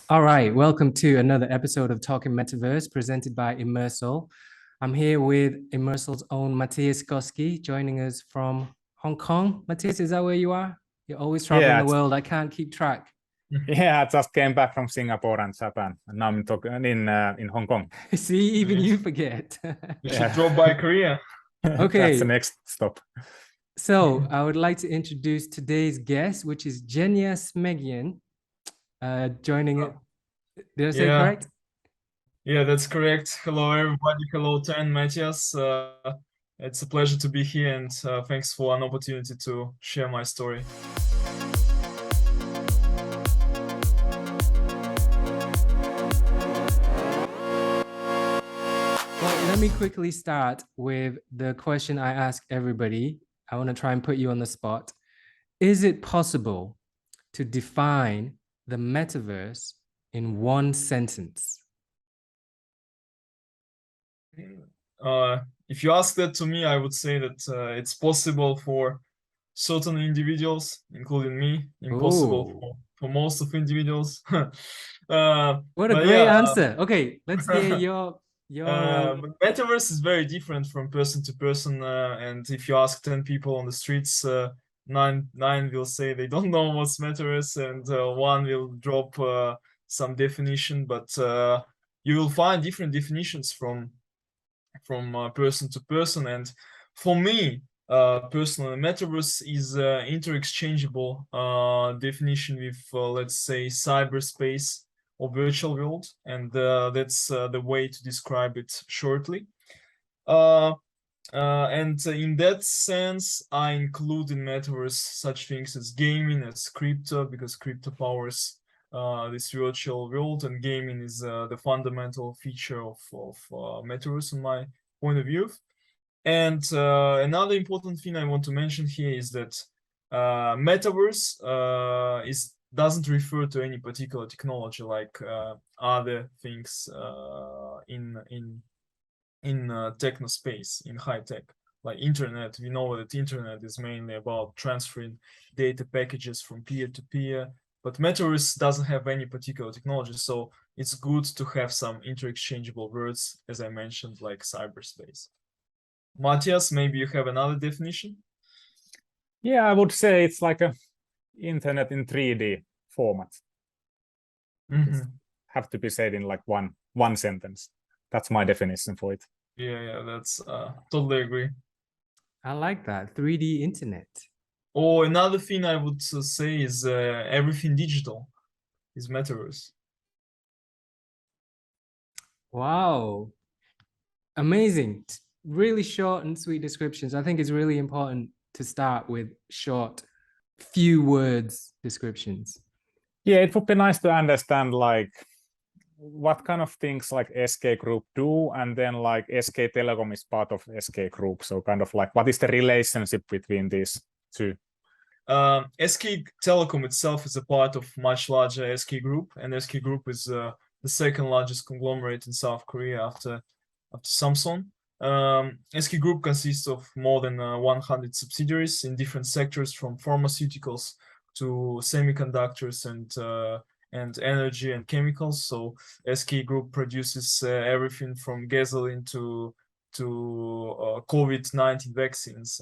All right, welcome to another episode of Talking Metaverse presented by Immersal. I'm here with Immersal's own Matthias Goski joining us from Hong Kong. Matthias, is that where you are? You're always traveling Yeah, the world. I can't keep track. yeah. I just came back from Singapore and Japan, and now I'm talking in Hong Kong. See, even Nice. you forget. You should Yeah, drop by Korea. that's the Okay, next stop. so I would like to introduce today's guest, which is Genya Smagin, joining it. Did I say Yeah, correct? yeah, that's correct. Hello, everybody. Hello, Tan, Matthias. It's a pleasure to be here, and thanks for an opportunity to share my story. Well, let me quickly start with the question I ask everybody. I want to try and put you on the spot. Is it possible to define the metaverse in one sentence? If you ask that to me, I would say that it's possible for certain individuals, including me, impossible Oh, for most of individuals. what a But great yeah, answer. Okay, let's hear your but metaverse is very different from person to person, and if you ask 10 people on the streets, nine will say they don't know what's metaverse, and one will drop some definition, but you will find different definitions from person to person. And for me, personally, metaverse is interchangeable definition with, let's say, cyberspace or virtual world, and that's the way to describe it shortly. And in that sense, I include in metaverse such things as gaming, as crypto, because crypto powers this virtual world, and gaming is the fundamental feature of metaverse, in my point of view. And another important thing I want to mention here is that metaverse doesn't refer to any particular technology like other things in techno space, in high tech, like internet. We know that internet is mainly about transferring data packages from peer to peer, but metaverse doesn't have any particular technology, so it's good to have some interchangeable words, as I mentioned, like cyberspace. Matthias, maybe you have another definition? Yeah, I would say it's like a internet in 3D format. Have to be said in like one sentence. That's my definition for it. Yeah, that's totally agree. I like that 3D internet. Or another thing I would say is everything digital is metaverse. Wow, amazing. Really short and sweet descriptions. I think it's really important to start with short, few words descriptions. Yeah, it would be nice to understand like what kind of things like SK Group do, and then like SK Telecom is part of SK Group. So kind of like what is the relationship between these two? SK Telecom itself is a part of much larger SK Group, and SK Group is the second largest conglomerate in South Korea after Samsung. SK Group consists of more than 100 subsidiaries in different sectors, from pharmaceuticals to semiconductors and energy and chemicals. So SK Group produces everything from gasoline to COVID-19 vaccines,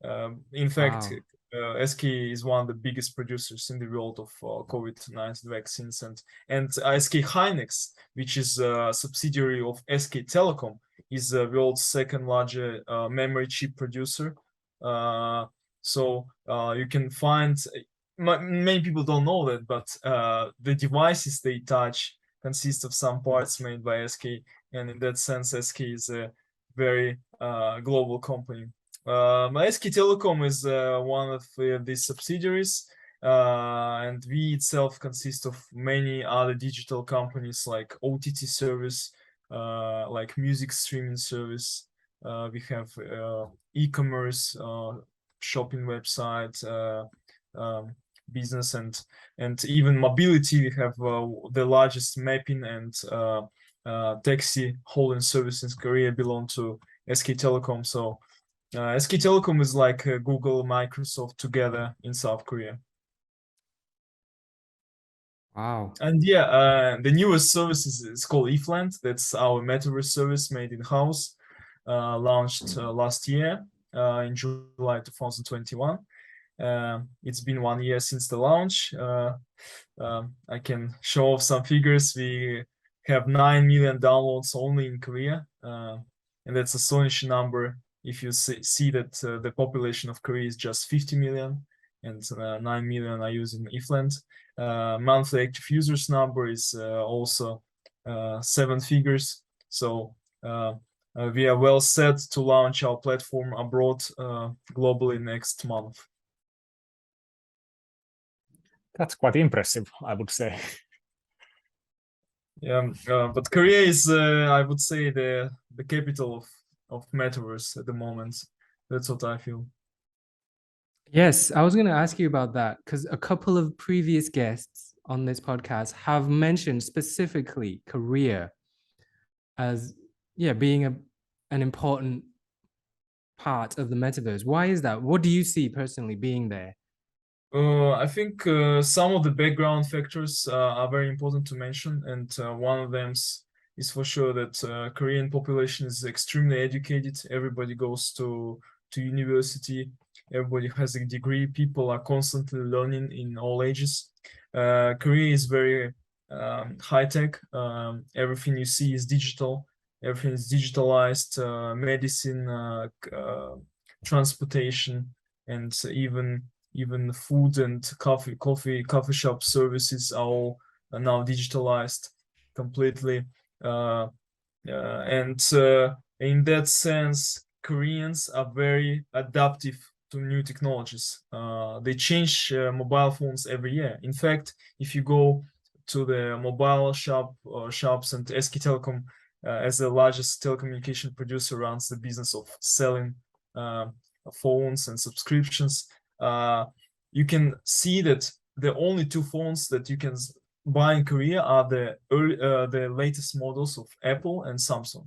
and in fact, Wow. SK is one of the biggest producers in the world of COVID-19 vaccines, and SK Hynix, which is a subsidiary of SK Telecom, is the world's second largest memory chip producer. So you can find, many people don't know that, but the devices they touch consist of some parts made by SK, and in that sense, SK is a very global company. SK Telecom is one of these subsidiaries, and we itself consist of many other digital companies like OTT service, like music streaming service. We have e-commerce, shopping website, business, and even mobility. We have the largest mapping and taxi hauling service in Korea belong to SK Telecom. So SK Telecom is like Google, Microsoft together in South Korea. Wow. And yeah, the newest service is called eFland. That's our metaverse service made in-house, launched last year in July 2021. It's been 1 year since the launch. I can show off some figures. We have 9 million downloads only in Korea, and that's astonishing number if you see that the population of Korea is just 50 million and 9 million are using eFland. Monthly active users number is also 7 figures. So we are well set to launch our platform abroad globally next month. That's quite impressive, I would say. Yeah, but Korea is, I would say, the capital of metaverse at the moment. That's what I feel. Yes, I was going to ask you about that because a couple of previous guests on this podcast have mentioned specifically Korea as, yeah, being an important part of the metaverse. Why is that? What do you see personally being there? I think some of the background factors are very important to mention, and one of them is for sure that Korean population is extremely educated. Everybody goes to university. Everybody has a degree. People are constantly learning in all ages. Korea is very high tech. Everything you see is digital. Everything is digitalized. Medicine, transportation, and even food and coffee shop services are all now digitalized completely. And in that sense, Koreans are very adaptive to new technologies. They change mobile phones every year. In fact, if you go to the mobile shops, and SK Telecom, as the largest telecommunication producer, runs the business of selling phones and subscriptions. You can see that the only 2 phones that you can buy in Korea are the latest models of Apple and Samsung.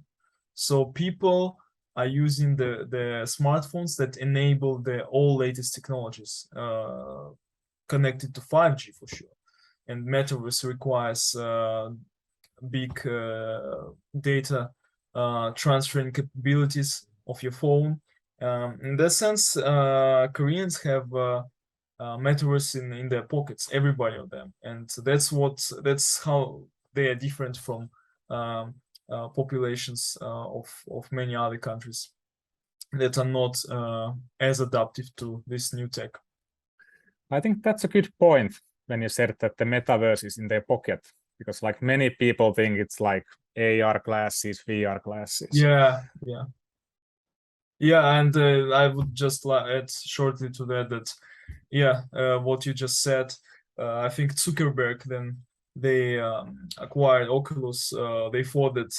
So people are using the smartphones that enable the all latest technologies, connected to 5G for sure. And Metaverse requires big data transferring capabilities of your phone. In that sense, Koreans have metaverse in their pockets, everybody of them, and that's how they are different from populations of many other countries that are not as adaptive to this new tech. I think that's a good point when you said that the metaverse is in their pocket, because like many people think it's like AR glasses, VR glasses. Yeah, and I would just add shortly to that yeah, what you just said, I think Zuckerberg, then they acquired Oculus. They thought that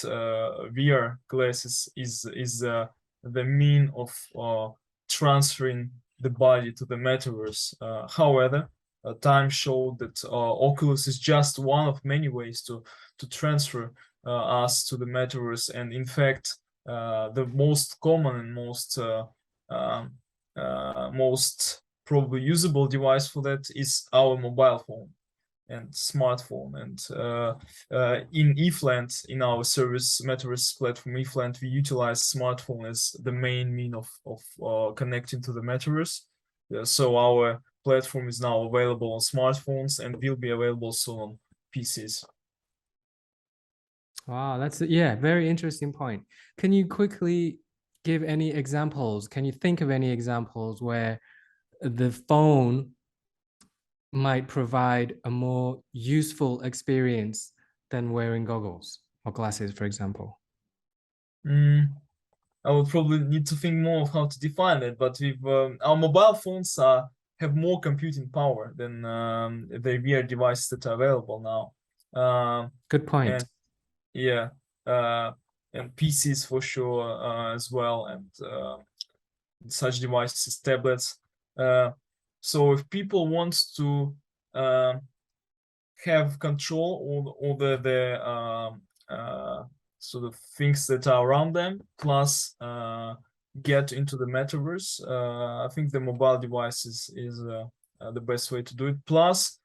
VR glasses is the mean of transferring the body to the metaverse. However, time showed that Oculus is just one of many ways to transfer us to the metaverse, and in fact, the most common and most probably usable device for that is our mobile phone and smartphone. And in eFland, in our service metaverse platform eFland, we utilize smartphone as the main mean of connecting to the metaverse. So our platform is now available on smartphones and will be available soon on PCs. Wow, that's very interesting point. Can you quickly give any examples? Can you think of any examples where the phone might provide a more useful experience than wearing goggles or glasses, for example? I would probably need to think more of how to define it, but with our mobile phones have more computing power than the VR devices that are available now. Good point. And yeah, and PCs for sure as well, and such devices, tablets. So if people want to have control over the sort of things that are around them, plus get into the metaverse, I think the mobile device is the best way to do it. Plus,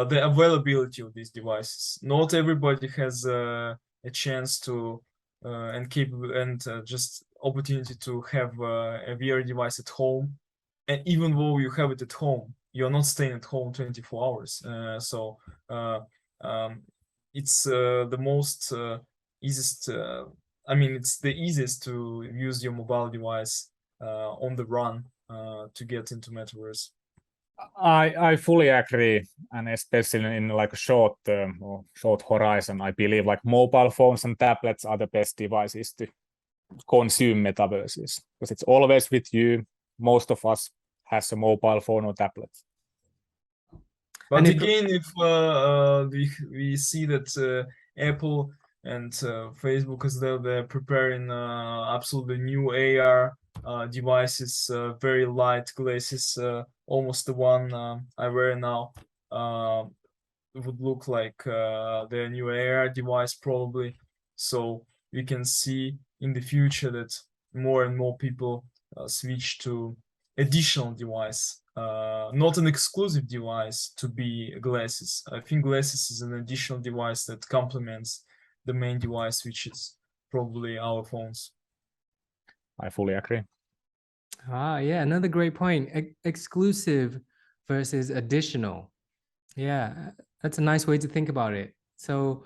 the availability of these devices. Not everybody has a chance to and capable and just opportunity to have a VR device at home. And even though you have it at home, you're not staying at home 24 hours. So it's the most easiest. I mean, it's the easiest to use your mobile device on the run to get into metaverse. I fully agree, and especially in like a short term or short horizon, I believe like mobile phones and tablets are the best devices to consume metaverses because it's always with you. Most of us has a mobile phone or tablet. But And again, if we see that Apple and Facebook as though they're preparing absolutely new AR devices, very light glasses, almost the one I wear now, would look like their new AR device probably. So we can see in the future that more and more people switch to additional device, not an exclusive device to be glasses. I think glasses is an additional device that complements the main device, which is probably our phones. I fully agree. Yeah, another great point. Exclusive versus additional. Yeah, that's a nice way to think about it. So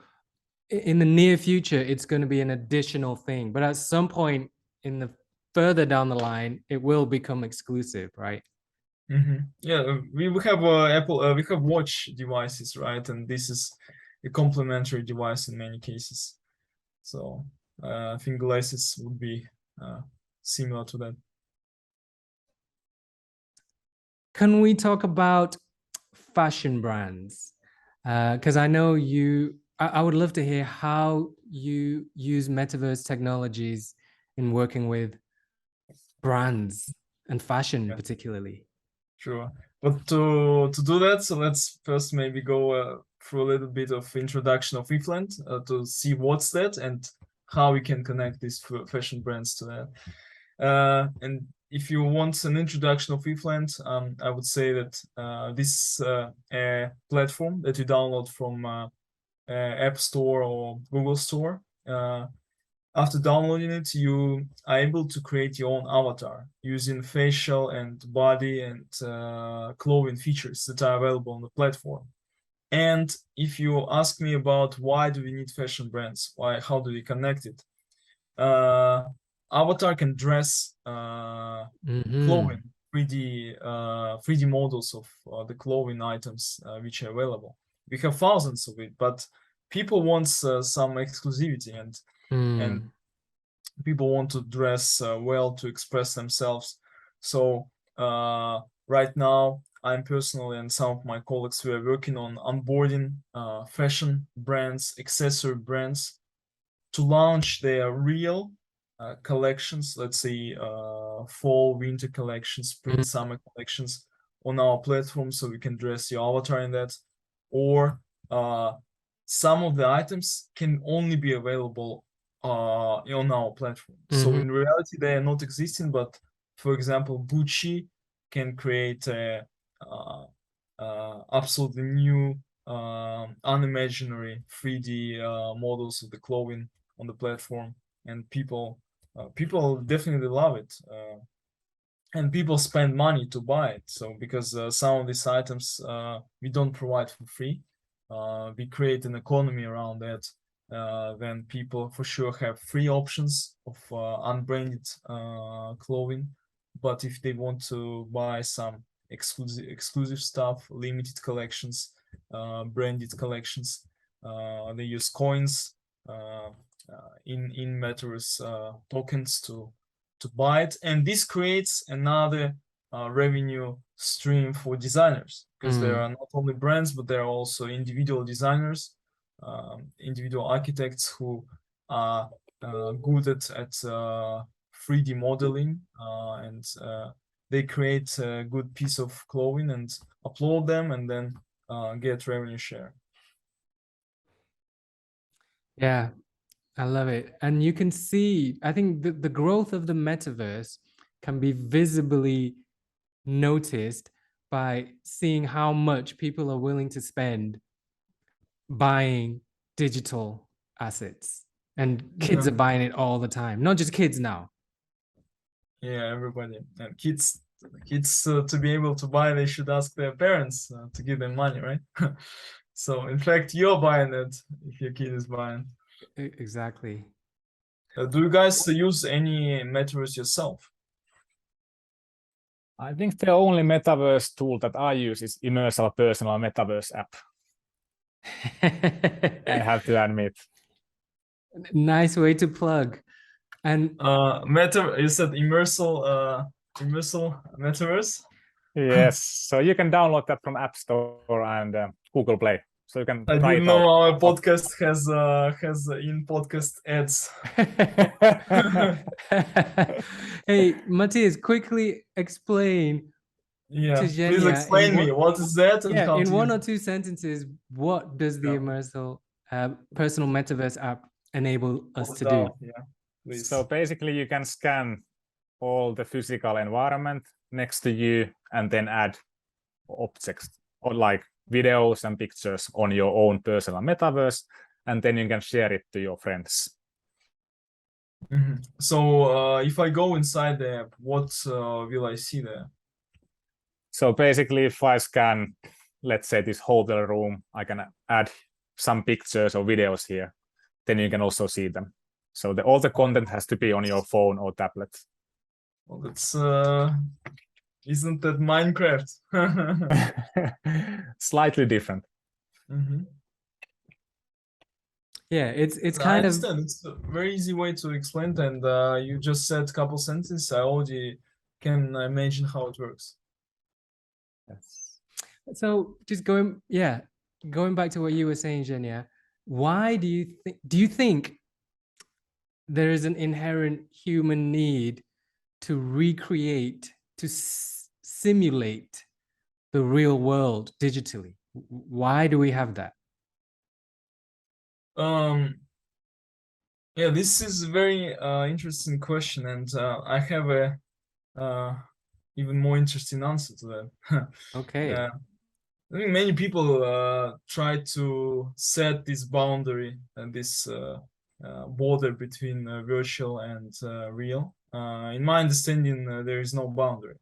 in the near future, it's going to be an additional thing, but at some point in the further down the line, it will become exclusive, right? Yeah, we have Apple, we have watch devices, right? And this is a complementary device in many cases. So I think glasses would be similar to that. Can we talk about fashion brands? Because I know I would love to hear how you use metaverse technologies in working with brands and fashion particularly. Sure. But to do that, so let's first maybe go through a little bit of introduction of Ifland to see what's that and how we can connect these fashion brands to that. And if you want an introduction of Ifland, I would say that this a platform that you download from App Store or Google Store. After downloading it, you are able to create your own avatar using facial and body and clothing features that are available on the platform. And if you ask me about why do we need fashion brands, how do we connect it? Avatar can dress clothing, 3D models of the clothing items which are available. We have thousands of it, but people want some exclusivity and people want to dress well to express themselves. So right now, I'm personally and some of my colleagues, we are working on onboarding fashion brands, accessory brands to launch their real collections, let's say fall, winter collections, spring, summer collections on our platform, so we can dress your avatar in that. Or some of the items can only be available on our platform. So in reality, they are not existing, but for example, Gucci can create a absolutely new unimaginary 3D models of the clothing on the platform, and people definitely love it, and people spend money to buy it. So because some of these items we don't provide for free, we create an economy around that. Then people for sure have free options of unbranded clothing, but if they want to buy some exclusive stuff, limited collections, branded collections, they use coins in Metaverse tokens to buy it, and this creates another revenue stream for designers, because there are not only brands, but there are also individual designers, individual architects who are good at 3D modeling, and they create a good piece of clothing and upload them, and then get revenue share. Yeah, I love it. And you can see, I think the growth of the metaverse can be visibly noticed by seeing how much people are willing to spend buying digital assets, and kids are buying it all the time. Not just kids now. Yeah, everybody and kids to be able to buy, they should ask their parents to give them money, right? So in fact, you're buying it if your kid is buying. Exactly. Do you guys use any metaverse yourself? I think the only metaverse tool that I use is Immersal Personal Metaverse app. I have to admit. Nice way to plug. And You said immersal metaverse? Yes, so you can download that from App Store and Google Play. So you can I try didn't it out. know our podcast has in podcast ads. Hey, Matthias, quickly explain Yeah, to please Genya explain me what is that and how in to one use or it. two sentences, what does the Yeah. Immersal personal metaverse app enable us to do? Down, yeah, please. So basically you can scan all the physical environment next to you and then add objects or like videos and pictures on your own personal metaverse, and then you can share it to your friends. So if I go inside the app, what will I see there? So basically if I scan, let's say, this hotel room, I can add some pictures or videos here, then you can also see them. So all the content has to be on your phone or tablet. Well, that's isn't that Minecraft? Slightly different. Yeah, it's I kind of understand. It's a very easy way to explain it, and you just said a couple sentences. I already can imagine how it works. Yes. so just going back to what you were saying, Genya, why do you think there is an inherent human need to recreate, to simulate the real world digitally? Why do we have that? Yeah, this is a very interesting question, and I have a even more interesting answer to that. Okay. I think many people try to set this boundary and this border between virtual and real. In my understanding, there is no boundary.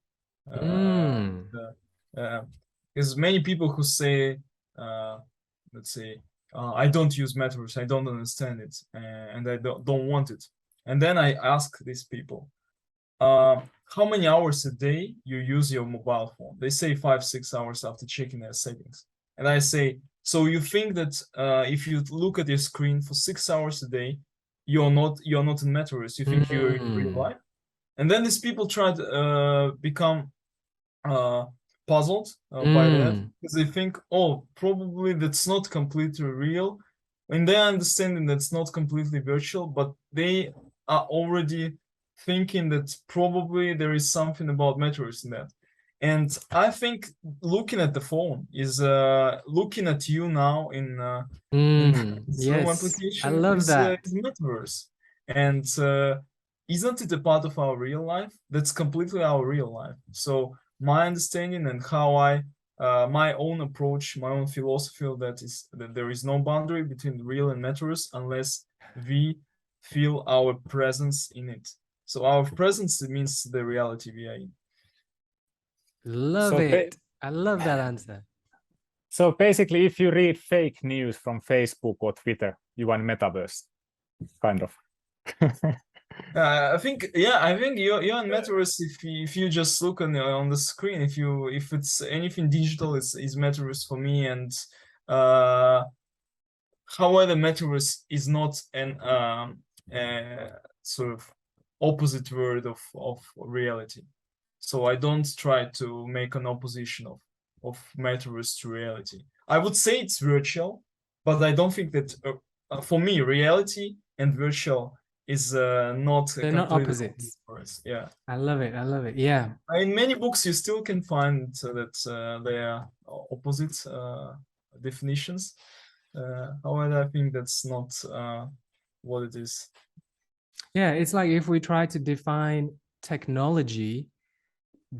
Because many people who say, let's say, I don't use metaverse, I don't understand it, and I don't want it. And then I ask these people, how many hours a day you use your mobile phone? They say 5-6 hours after checking their settings. And I say, so you think that if you look at your screen for 6 hours a day, you're not in metaverse, you think you're in real life? And then these people try to become puzzled by that, because they think, oh, probably that's not completely real, and they're understanding that's not completely virtual, but they are already thinking that probably there is something about metaverse in that. And I think looking at the phone is looking at you now in Zoom yes, application. I love that. Is metaverse, and isn't it a part of our real life? That's completely our real life. So my understanding and how I my own approach, my own philosophy of that is that there is no boundary between real and metaverse unless we feel our presence in it. So our presence means the reality we are in. Love it. I love that answer. So basically, if you read fake news from Facebook or Twitter, you are in metaverse, kind of. I think you're in metaverse if you just look on the screen. If it's anything digital, is metaverse for me. And however, metaverse is not an sort of opposite word of reality. So I don't try to make an opposition of metaverse to reality. I would say it's virtual, but I don't think that for me reality and virtual is not They're not opposites. Yeah, I love it. I love it. Yeah. In many books you still can find that they are opposite definitions. However, I think that's not what it is. Yeah, it's like if we try to define technology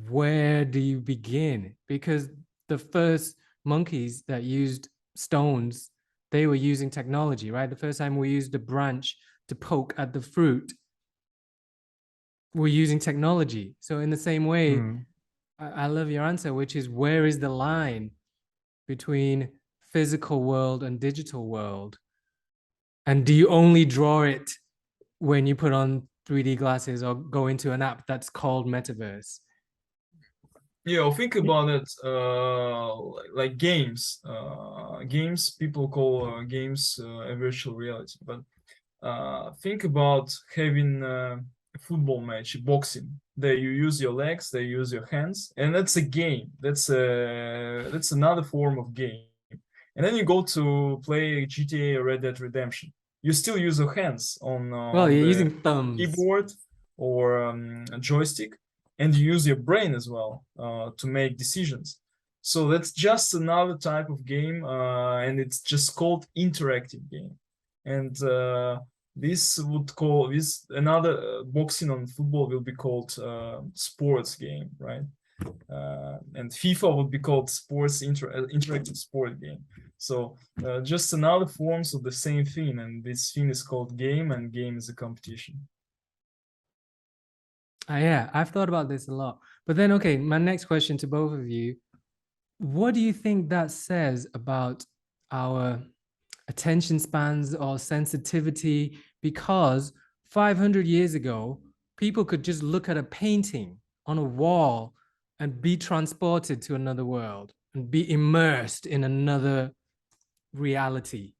where do you begin? Because the first monkeys that used stones, they were using technology, right? The first time we used a branch to poke at the fruit, we're using technology. So in the same way, I love your answer, which is where is the line between physical world and digital world? And do you only draw it when you put on 3D glasses or go into an app that's called Metaverse? Yeah, I'll think about it like games. Games, people call games a virtual reality, but think about having a football match, boxing. There you use your legs, they use your hands, and that's a game. That's another form of game. And then you go to play GTA or Red Dead Redemption. You still use your hands Well, on you're the using thumbs. keyboard or a joystick, and you use your brain as well to make decisions. So that's just another type of game, and it's just called interactive game. And this would call this another boxing on football will be called sports game, right? And FIFA would be called sports interactive sport game. So just another forms of the same thing, and this thing is called game, and game is a competition. Yeah, I've thought about this a lot. But then, okay, my next question to both of you, what do you think that says about our attention spans or sensitivity? Because 500 years ago, people could just look at a painting on a wall and be transported to another world and be immersed in another reality.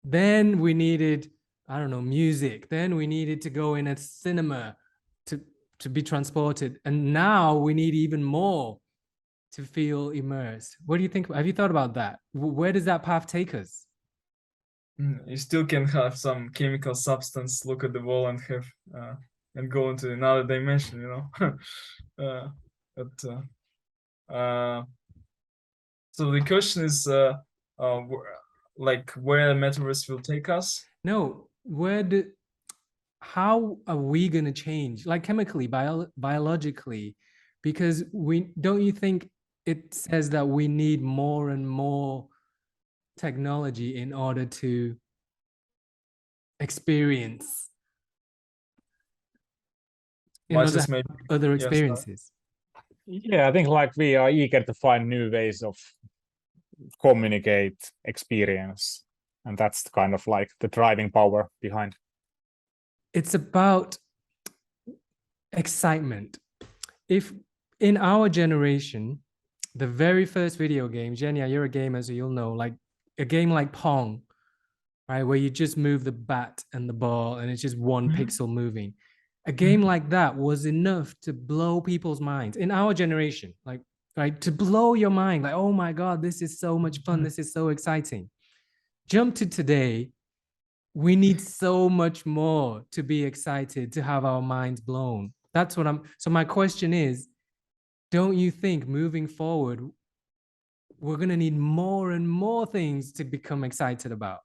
Then we needed, I don't know, music. Then we needed to go in a cinema to be transported. And now we need even more to feel immersed. What do you think? Have you thought about that? Where does that path take us? You still can have some chemical substance, look at the wall and have and go into another dimension, you know. So the question is like where metaverse will take us. No, how are we going to change, like chemically, biologically? Because don't you think it says that we need more and more technology in order to experience other experiences? Yeah, I think like we are eager to find new ways of communicate experience, and that's kind of like the driving power behind. It's about excitement. If in our generation, the very first video game, Genya, you're a gamer, so you'll know, like a game like Pong, right, where you just move the bat and the ball and it's just one pixel moving. A game like that was enough to blow people's minds in our generation, like, right, to blow your mind, like, oh my God, this is so much fun, this is so exciting. Jump to today, we need so much more to be excited, to have our minds blown. That's what so my question is, don't you think moving forward, we're going to need more and more things to become excited about?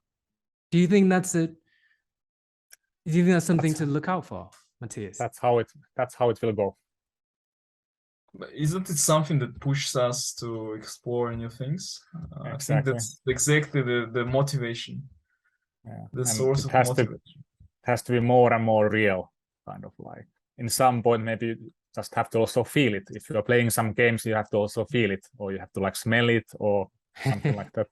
Do you think that's it? Do you think that's something to look out for, Matthias? That's how it will go. But isn't it something that pushes us to explore new things? Exactly. I think that's exactly the motivation. Yeah. The source of motivation. It has to be more and more real, kind of like. In some point, maybe you just have to also feel it. If you're playing some games, you have to also feel it, or you have to like smell it, or something like that.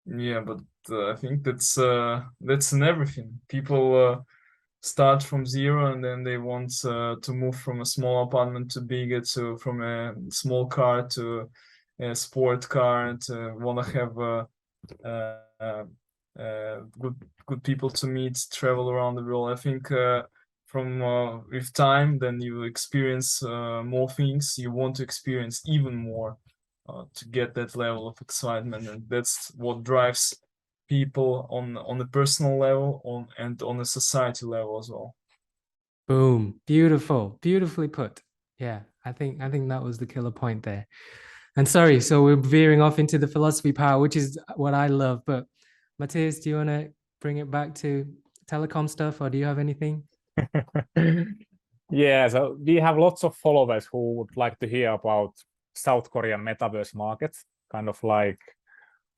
Yeah, but I think that's in everything. People start from zero, and then they want to move from a small apartment to bigger, to from a small car to a sport car, and want to have good people to meet, travel around the world. I think from with time, then you experience more things. You want to experience even more to get that level of excitement, and that's what drives people on a personal level, and on a society level as well. Boom. Beautiful. Beautifully put. Yeah, I think that was the killer point there. And sorry, so we're veering off into the philosophy part, which is what I love. But Matthias, do you want to bring it back to telecom stuff, or do you have anything? Yeah, so we have lots of followers who would like to hear about South Korean metaverse market, kind of like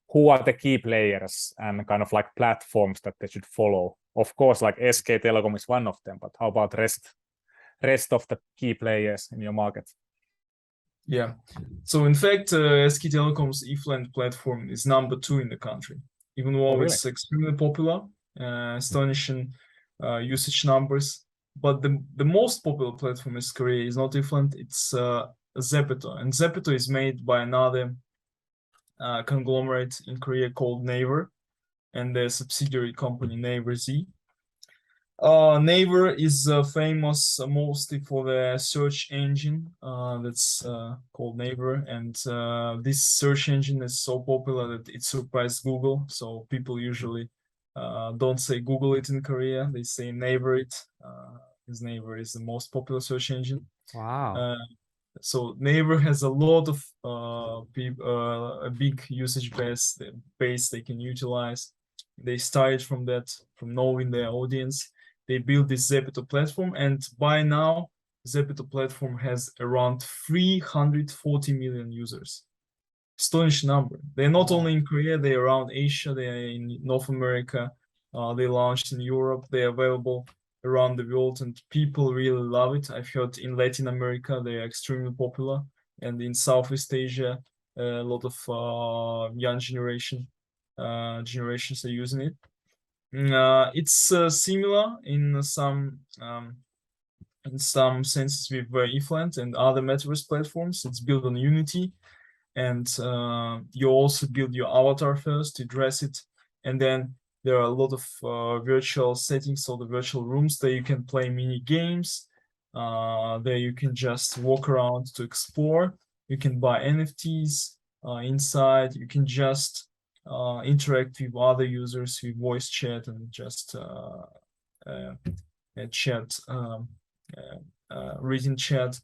who are the key players and kind of like platforms that they should follow. Of course, like SK Telecom is one of them, but how about rest of the key players in your market? Yeah. So in fact, SK Telecom's eFland platform is number 2 in the country, even though really? it's extremely popular, astonishing usage numbers. But the most popular platform in Korea is not eFland, it's Zepeto. And Zepeto is made by another conglomerate in Korea called Naver, and their subsidiary company Naver Z. Naver is famous mostly for the search engine that's called Naver, and this search engine is so popular that it surprised Google. So people usually don't say Google it in Korea; they say Naver it, because Naver is the most popular search engine. Wow. So Naver has a lot of a big usage base they can utilize. They started from that, from knowing their audience. They built this Zepeto platform, and by now, Zepeto platform has around 340 million users. Astonishing number. They're not only in Korea, they're around Asia, they're in North America, they launched in Europe, they're available around the world, and people really love it. I've heard in Latin America they are extremely popular, and in Southeast Asia, a lot of young generations are using it. It's similar in some senses with eFland and other metaverse platforms. It's built on Unity, and you also build your avatar first, you dress it, and then there are a lot of virtual settings, so the virtual rooms that you can play mini games. There you can just walk around to explore. You can buy NFTs inside. You can just interact with other users with voice chat and just chat, written chat.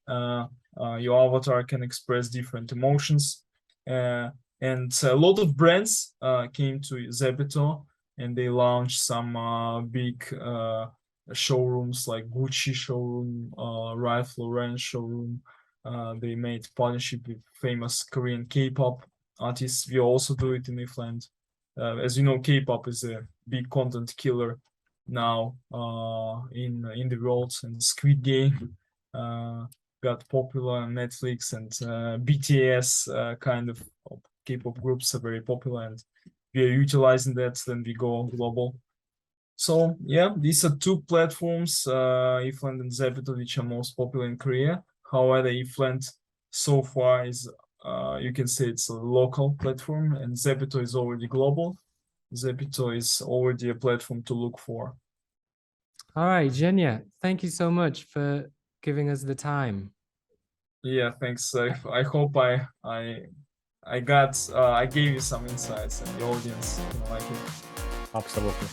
Your avatar can express different emotions, and a lot of brands came to Zepeto, and they launched some big showrooms like Gucci showroom, Ralph Lauren showroom. They made partnership with famous Korean K-pop artists. We also do it in eFland. As you know, K-pop is a big content killer now in the world, and Squid Game got popular on Netflix, and BTS kind of K-pop groups are very popular, and we are utilizing that. Then we go global. So yeah, these are 2 platforms, eFland and Zepeto, which are most popular in Korea. However, eFland so far is you can say it's a local platform, and Zepeto is already global. Zepeto is already a platform to look for. All right, Genya, thank you so much for giving us the time. Yeah, thanks. I hope I gave you some insights, and the audience like it. Absolutely.